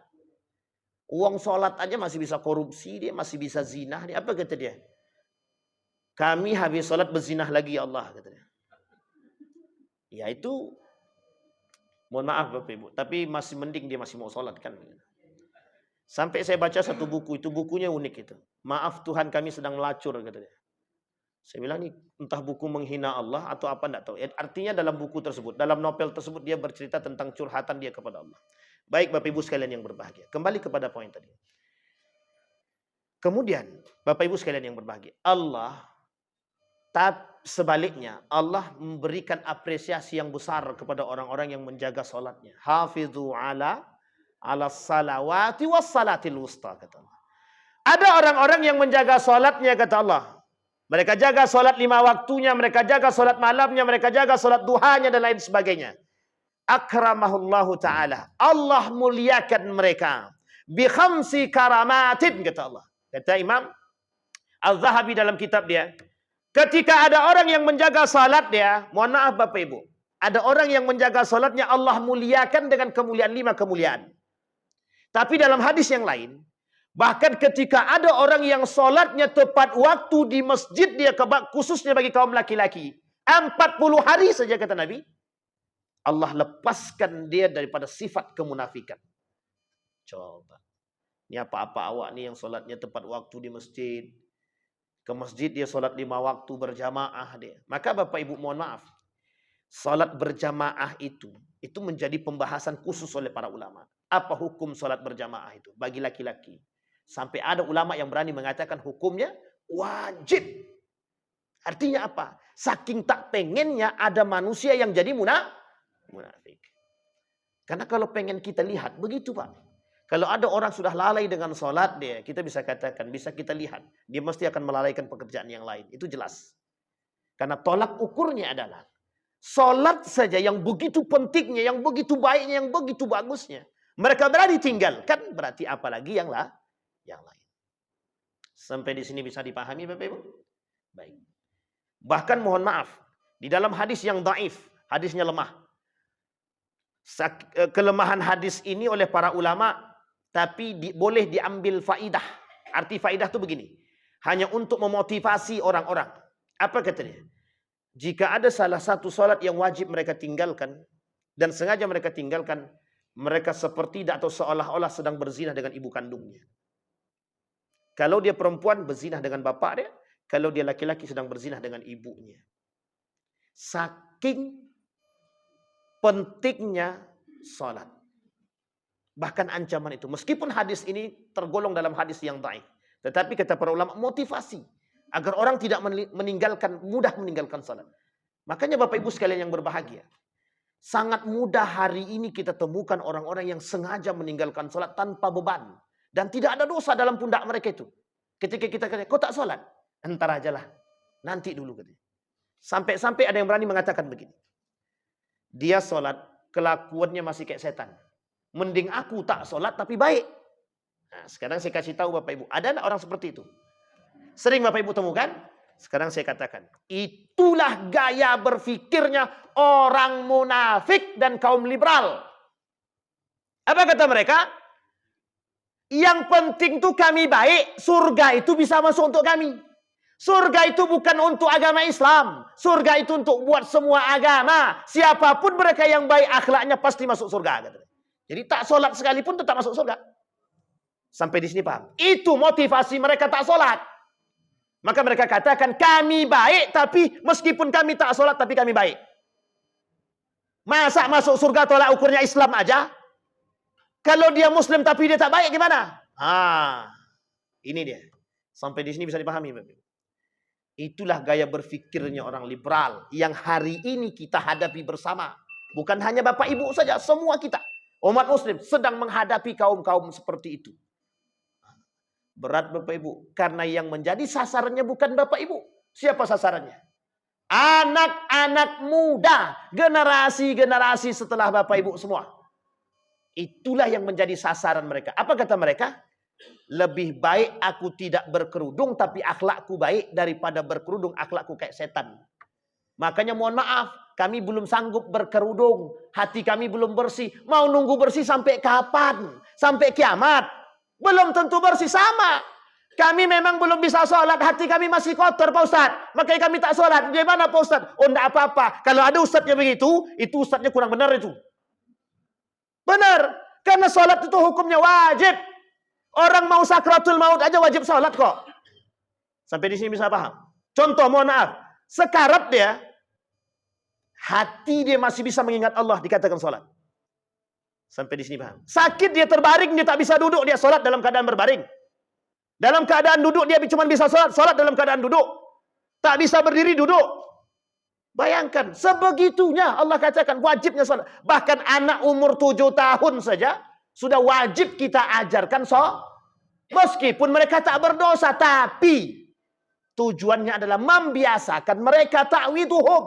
Uang salat aja masih bisa korupsi, dia masih bisa zina. Apa kata dia? Kami habis salat berzinah lagi ya Allah, kata dia. Ya itu, mohon maaf Bapak Ibu, tapi masih mending dia masih mau sholat kan. Sampai saya baca satu buku, itu bukunya unik itu. Maaf Tuhan kami sedang melacur, kata dia. Saya bilang ini entah buku menghina Allah atau apa enggak tahu. Artinya dalam buku tersebut, dalam novel tersebut dia bercerita tentang curhatan dia kepada Allah. Baik Bapak Ibu sekalian yang berbahagia. Kembali kepada poin tadi. Kemudian Bapak Ibu sekalian yang berbahagia, sebaliknya, Allah memberikan apresiasi yang besar kepada orang-orang yang menjaga salatnya. Hafizu ala salawati was salatil wusta, kata Allah. Ada orang-orang yang menjaga salatnya, kata Allah. Mereka jaga salat 5 waktunya, mereka jaga salat malamnya, mereka jaga salat duhanya dan lain sebagainya. Akramahullahu ta'ala. Allah muliakan mereka. Bi khamsi karamatin, kata Allah. Kata Imam Al-Zahabi dalam kitab dia, ketika ada orang yang menjaga salat dia, mohon maaf Bapak Ibu, ada orang yang menjaga salatnya Allah muliakan dengan kemuliaan 5 kemuliaan. Tapi dalam hadis yang lain, bahkan ketika ada orang yang salatnya tepat waktu di masjid dia, khususnya bagi kaum laki-laki, 40 hari saja kata Nabi, Allah lepaskan dia daripada sifat kemunafikan. Coba. Ini apa-apa awak nih yang salatnya tepat waktu di masjid, ke masjid dia solat 5 waktu berjamaah dia. Maka Bapak Ibu mohon maaf, solat berjamaah itu menjadi pembahasan khusus oleh para ulama. Apa hukum solat berjamaah itu bagi laki-laki? Sampai ada ulama yang berani mengatakan hukumnya wajib. Artinya apa? Saking tak pengennya ada manusia yang jadi munafik. Karena kalau pengen kita lihat begitu Pak. Kalau ada orang sudah lalai dengan sholat dia, kita bisa katakan, bisa kita lihat. Dia mesti akan melalaikan pekerjaan yang lain. Itu jelas. Karena tolak ukurnya adalah, sholat saja yang begitu pentingnya, yang begitu baiknya, yang begitu bagusnya. Mereka berani tinggalkan, berarti apalagi yang lain. Sampai di sini bisa dipahami Bapak Ibu? Baik. Bahkan mohon maaf, di dalam hadis yang dhaif, hadisnya lemah. Kelemahan hadis ini oleh para ulama, tapi boleh diambil faidah. Arti faidah itu begini. Hanya untuk memotivasi orang-orang. Apa katanya? Jika ada salah satu salat yang wajib mereka tinggalkan, dan sengaja mereka tinggalkan, mereka seperti atau seolah-olah sedang berzinah dengan ibu kandungnya. Kalau dia perempuan berzinah dengan bapak dia, kalau dia laki-laki sedang berzinah dengan ibunya. Saking pentingnya salat. Bahkan ancaman itu. Meskipun hadis ini tergolong dalam hadis yang dhaif. Tetapi kata para ulama, motivasi. Agar orang tidak mudah meninggalkan salat. Makanya Bapak Ibu sekalian yang berbahagia. Sangat mudah hari ini kita temukan orang-orang yang sengaja meninggalkan salat tanpa beban. Dan tidak ada dosa dalam pundak mereka itu. Ketika kita kata, kau tak salat? Entar ajalah. Nanti dulu. Sampai-sampai ada yang berani mengatakan begini. Dia salat kelakuannya masih kayak setan. Mending aku tak sholat tapi baik. Nah, sekarang saya kasih tahu Bapak Ibu, ada enggak orang seperti itu? Sering Bapak Ibu temukan? Sekarang saya katakan, itulah gaya berfikirnya orang munafik dan kaum liberal. Apa kata mereka? Yang penting tuh kami baik, surga itu bisa masuk untuk kami. Surga itu bukan untuk agama Islam. Surga itu untuk buat semua agama. Siapapun mereka yang baik akhlaknya pasti masuk surga. Jadi tak sholat sekalipun tetap masuk surga. Sampai di sini paham? Itu motivasi mereka tak sholat. Maka mereka katakan kami baik tapi meskipun kami tak sholat tapi kami baik. Masa masuk surga tolak ukurnya Islam aja? Kalau dia Muslim tapi dia tak baik gimana? Ini dia. Sampai di sini bisa dipahami. Itulah gaya berfikirnya orang liberal yang hari ini kita hadapi bersama. Bukan hanya Bapak Ibu saja, semua kita. Umat Muslim sedang menghadapi kaum-kaum seperti itu. Berat Bapak Ibu. Karena yang menjadi sasarannya bukan Bapak Ibu. Siapa sasarannya? Anak-anak muda. Generasi-generasi setelah Bapak Ibu semua. Itulah yang menjadi sasaran mereka. Apa kata mereka? Lebih baik aku tidak berkerudung tapi akhlakku baik daripada berkerudung akhlakku kayak setan. Makanya mohon maaf, kami belum sanggup berkerudung. Hati kami belum bersih. Mau nunggu bersih sampai kapan? Sampai kiamat? Belum tentu bersih sama. Kami memang belum bisa sholat. Hati kami masih kotor Pak Ustaz. Makanya kami tak sholat. Gimana Pak Ustaz? Oh enggak apa-apa. Kalau ada ustadznya begitu, itu ustadznya kurang benar itu. Benar. Karena sholat itu hukumnya wajib. Orang mau sakratul maut aja wajib sholat kok. Sampai di sini bisa paham? Contoh mohon maaf. Sekarat dia. Hati dia masih bisa mengingat Allah dikatakan sholat. Sampai di sini paham? Sakit dia terbaring, dia tak bisa duduk, dia sholat dalam keadaan berbaring. Dalam keadaan duduk dia cuma bisa sholat dalam keadaan duduk. Tak bisa berdiri duduk. Bayangkan, sebegitunya Allah katakan wajibnya sholat. Bahkan anak umur 7 tahun saja sudah wajib kita ajarkan sholat. Meskipun mereka tak berdosa, tapi tujuannya adalah membiasakan mereka ta'widuhum.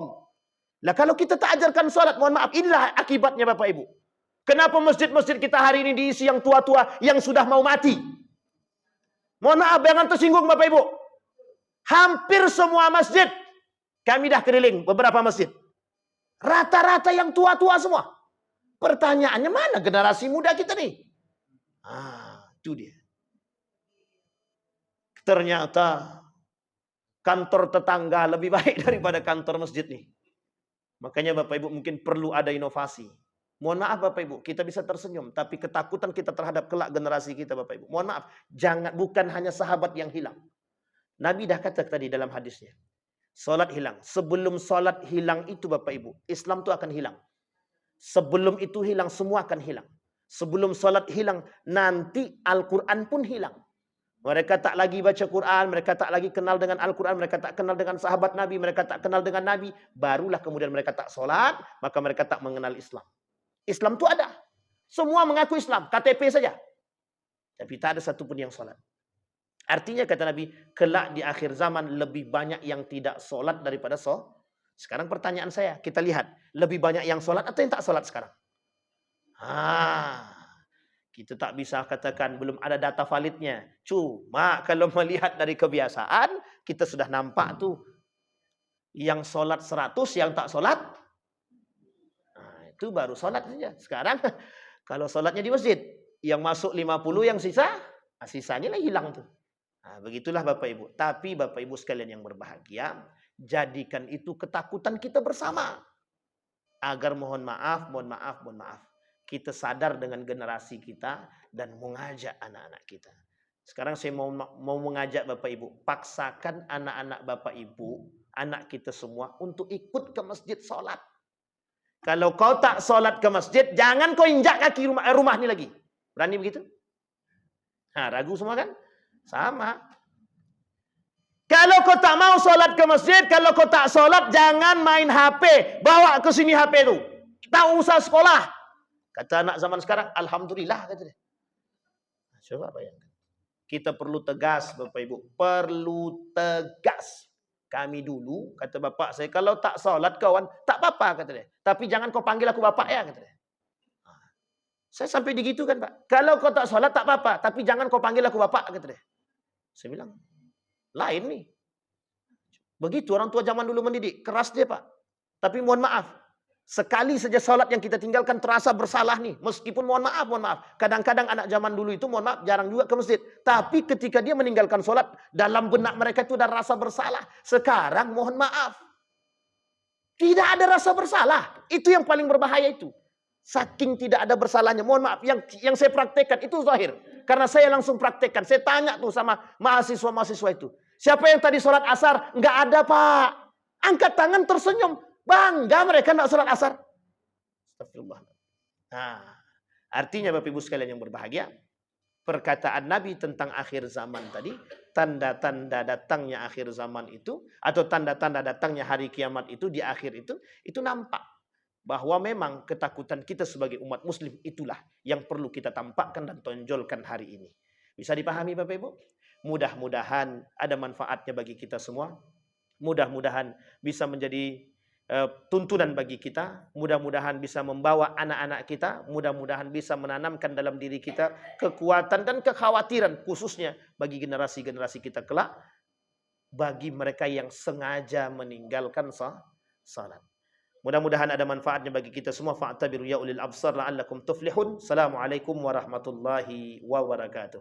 Lah kalau kita tak ajarkan sholat, mohon maaf, inilah akibatnya Bapak Ibu. Kenapa masjid-masjid kita hari ini diisi yang tua-tua yang sudah mau mati? Mohon maaf, jangan tersinggung Bapak Ibu. Hampir semua masjid, kami dah keliling beberapa masjid. Rata-rata yang tua-tua semua. Pertanyaannya mana generasi muda kita nih? Itu dia. Ternyata kantor tetangga lebih baik daripada kantor masjid nih. Makanya Bapak Ibu mungkin perlu ada inovasi. Mohon maaf Bapak Ibu, kita bisa tersenyum, tapi ketakutan kita terhadap kelak generasi kita Bapak Ibu. Mohon maaf, bukan hanya sahabat yang hilang. Nabi dah kata tadi dalam hadisnya. Salat hilang. Sebelum salat hilang itu Bapak Ibu, Islam itu akan hilang. Sebelum itu hilang, semua akan hilang. Sebelum salat hilang, nanti Al-Quran pun hilang. Mereka tak lagi baca Quran, mereka tak lagi kenal dengan Al-Quran, mereka tak kenal dengan sahabat Nabi, mereka tak kenal dengan Nabi. Barulah kemudian mereka tak solat, maka mereka tak mengenal Islam. Islam itu ada. Semua mengaku Islam, KTP saja. Tapi tak ada satupun yang solat. Artinya kata Nabi, kelak di akhir zaman lebih banyak yang tidak solat daripada solat. Sekarang pertanyaan saya, kita lihat. Lebih banyak yang solat atau yang tak solat sekarang? Kita tak bisa katakan belum ada data validnya. Cuma kalau melihat dari kebiasaan, kita sudah nampak tuh. Yang solat 100, yang tak solat. Itu baru solat saja. Sekarang kalau solatnya di masjid, yang masuk 50, yang sisanya lah hilang tuh. Begitulah Bapak Ibu. Tapi Bapak Ibu sekalian yang berbahagia, jadikan itu ketakutan kita bersama. Agar mohon maaf, kita sadar dengan generasi kita dan mengajak anak-anak kita. Sekarang saya mau mengajak Bapak Ibu, paksakan anak-anak Bapak Ibu, anak kita semua untuk ikut ke masjid sholat. Kalau kau tak sholat ke masjid, jangan kau injak kaki rumah ini lagi. Berani begitu? Ragu semua kan? Sama. Kalau kau tak mau sholat ke masjid, kalau kau tak sholat, jangan main HP. Bawa ke sini HP itu. Tak usah sekolah. Kata anak zaman sekarang, alhamdulillah. Kata dia. Coba bayangkan. Kita perlu tegas Bapak Ibu. Perlu tegas. Kami dulu, kata bapak saya, kalau tak sholat kawan, tak apa-apa kata dia. Tapi jangan kau panggil aku bapak ya, kata dia. Saya sampai digitukan, Pak. Kalau kau tak sholat tak apa-apa, tapi jangan kau panggil aku bapak, kata dia. Saya bilang, lain nih. Begitu orang tua zaman dulu mendidik, keras dia, Pak. Tapi mohon maaf, sekali saja sholat yang kita tinggalkan terasa bersalah nih. Meskipun mohon maaf. Kadang-kadang anak zaman dulu itu mohon maaf jarang juga ke masjid. Tapi ketika dia meninggalkan sholat, dalam benak mereka itu ada rasa bersalah. Sekarang mohon maaf, tidak ada rasa bersalah. Itu yang paling berbahaya itu. Saking tidak ada bersalahnya. Mohon maaf, yang saya praktekkan itu zahir. Karena saya langsung praktekkan. Saya tanya tuh sama mahasiswa-mahasiswa itu. Siapa yang tadi sholat asar? Enggak ada, Pak. Angkat tangan tersenyum. Bangga mereka nak sholat asar. Astagfirullah. Nah, artinya Bapak Ibu sekalian yang berbahagia, perkataan Nabi tentang akhir zaman tadi, tanda-tanda datangnya akhir zaman itu, atau tanda-tanda datangnya hari kiamat itu di akhir itu nampak. Bahwa memang ketakutan kita sebagai umat muslim itulah yang perlu kita tampakkan dan tonjolkan hari ini. Bisa dipahami Bapak Ibu? Mudah-mudahan ada manfaatnya bagi kita semua. Mudah-mudahan bisa menjadi tuntunan bagi kita. Mudah-mudahan bisa membawa anak-anak kita. Mudah-mudahan bisa menanamkan dalam diri kita kekuatan dan kekhawatiran. Khususnya bagi generasi-generasi kita kelak. Bagi mereka yang sengaja meninggalkan salat. Mudah-mudahan ada manfaatnya bagi kita semua. Fa'tabiru ya ulil absar la'allakum tuflihun. Assalamualaikum warahmatullahi wabarakatuh.